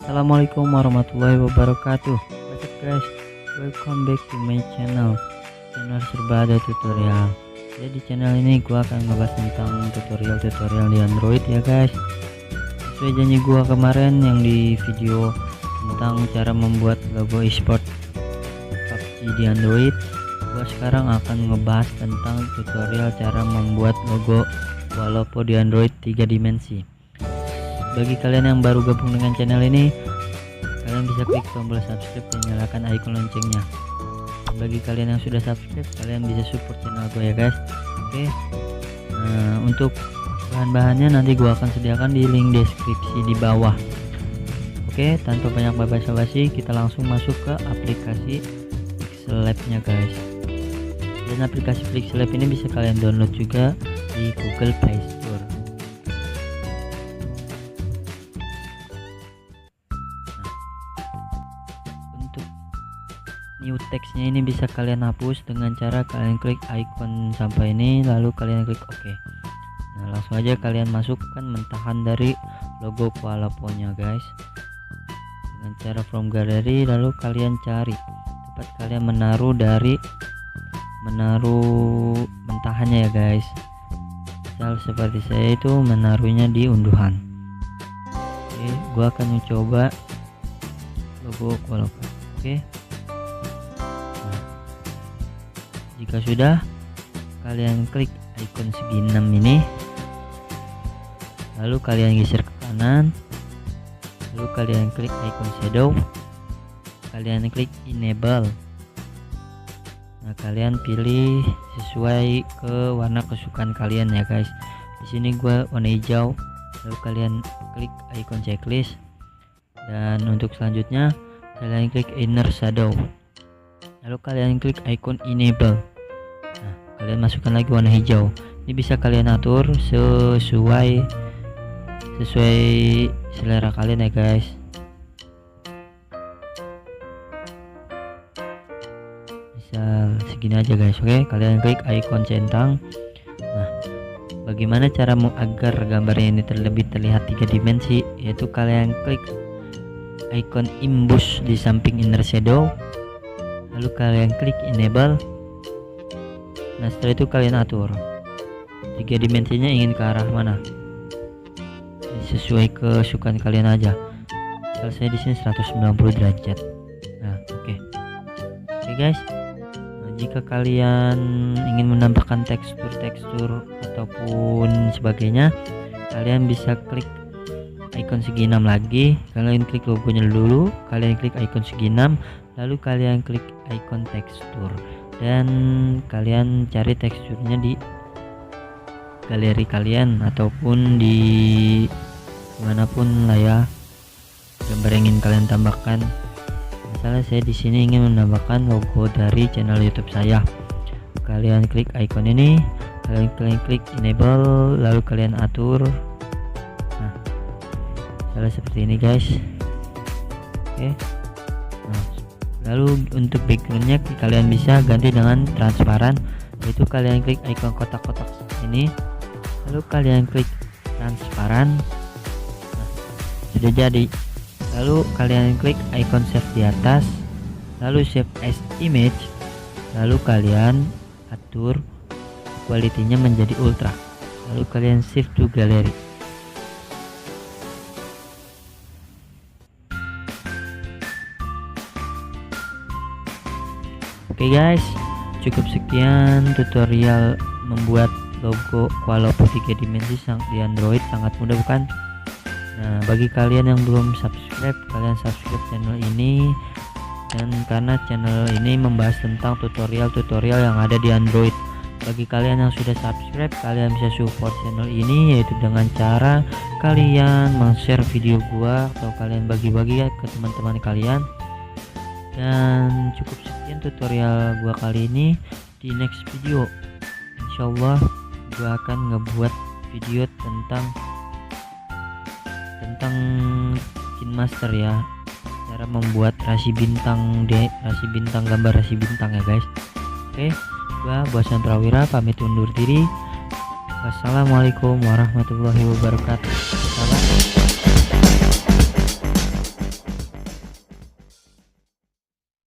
Assalamualaikum warahmatullahi wabarakatuh. What's up guys, welcome back to my channel Serba Ada Tutorial. Jadi di channel ini gua akan ngebahas tentang tutorial di Android ya guys. Sesuai janji gua kemarin yang di video tentang cara membuat logo e-sport PUBG di Android, gua sekarang akan ngebahas tentang tutorial cara membuat logo wallpaper di Android 3 dimensi. Bagi kalian yang baru gabung dengan channel ini, kalian bisa klik tombol subscribe dan nyalakan icon loncengnya. Bagi kalian yang sudah subscribe, kalian bisa support channel gue ya guys. Oke. Nah, untuk bahan-bahannya nanti gue akan sediakan di link deskripsi di bawah. Oke, tanpa banyak basa-basi, kita langsung masuk ke aplikasi Pixellab-nya guys. Dan aplikasi Pixellab ini bisa kalian download juga di Google Play Store. New text-nya ini bisa kalian hapus dengan cara kalian klik icon sampah ini lalu kalian klik OK. Nah, langsung aja kalian masukkan mentahan dari logo wallpaper-nya guys. Dengan cara from gallery lalu kalian cari tempat kalian menaruh mentahannya ya guys. Misal seperti saya itu menaruhnya di unduhan. Oke, gua akan mencoba logo wallpaper. Oke. Jika sudah, kalian klik icon segi 6 ini, lalu kalian geser ke kanan, lalu kalian klik icon shadow, kalian klik enable. Nah, kalian pilih sesuai ke warna kesukaan kalian ya guys. Di sini gua warna hijau, lalu kalian klik icon checklist, dan untuk selanjutnya kalian klik inner shadow, lalu kalian klik icon enable. Nah, kalian masukkan lagi warna hijau. Ini bisa kalian atur sesuai selera kalian ya guys. Misal segini aja guys. Oke, kalian klik icon centang. Nah, bagaimana cara agar gambarnya ini lebih terlihat 3 dimensi, yaitu kalian klik icon imbus di samping inner shadow, lalu kalian klik enable. Nah, setelah itu kalian atur 3 dimensinya ingin ke arah mana, sesuai kesukaan kalian aja. Misal saya di sini 190 derajat. Nah, oke guys. Nah, jika kalian ingin menambahkan tekstur ataupun sebagainya, kalian bisa klik icon segi 6 lagi, kalian klik logonya dulu, kalian klik icon segi 6, lalu kalian klik icon tekstur, dan kalian cari teksturnya di galeri kalian ataupun di dimanapun lah ya, gambar yang ingin kalian tambahkan. Misalnya saya di sini ingin menambahkan logo dari channel YouTube saya. Kalian klik icon ini, kalian klik enable, lalu kalian atur. Nah, misalnya seperti ini guys. Oke. Nah, lalu untuk backgroundnya kalian bisa ganti dengan transparan, yaitu kalian klik icon kotak-kotak ini, lalu kalian klik transparan. Nah, sudah jadi. Lalu kalian klik icon save di atas, lalu save as image, lalu kalian atur quality-nya menjadi ultra, lalu kalian save to gallery. Oke guys, cukup sekian tutorial membuat logo wallpaper 3 dimensi di Android. Sangat mudah bukan? Nah, bagi kalian yang belum subscribe, kalian subscribe channel ini, dan karena channel ini membahas tentang tutorial yang ada di Android. Bagi kalian yang sudah subscribe, kalian bisa support channel ini, yaitu dengan cara kalian share video gua atau kalian bagi-bagi ke teman-teman kalian. Dan cukup sekian tutorial gua kali ini. Di next video insyaallah gua akan ngebuat video tentang KineMaster ya, cara membuat rasi bintang gambar rasi bintang ya guys. Oke, gua Bosan Prawira pamit undur diri. Wassalamualaikum warahmatullahi wabarakatuh.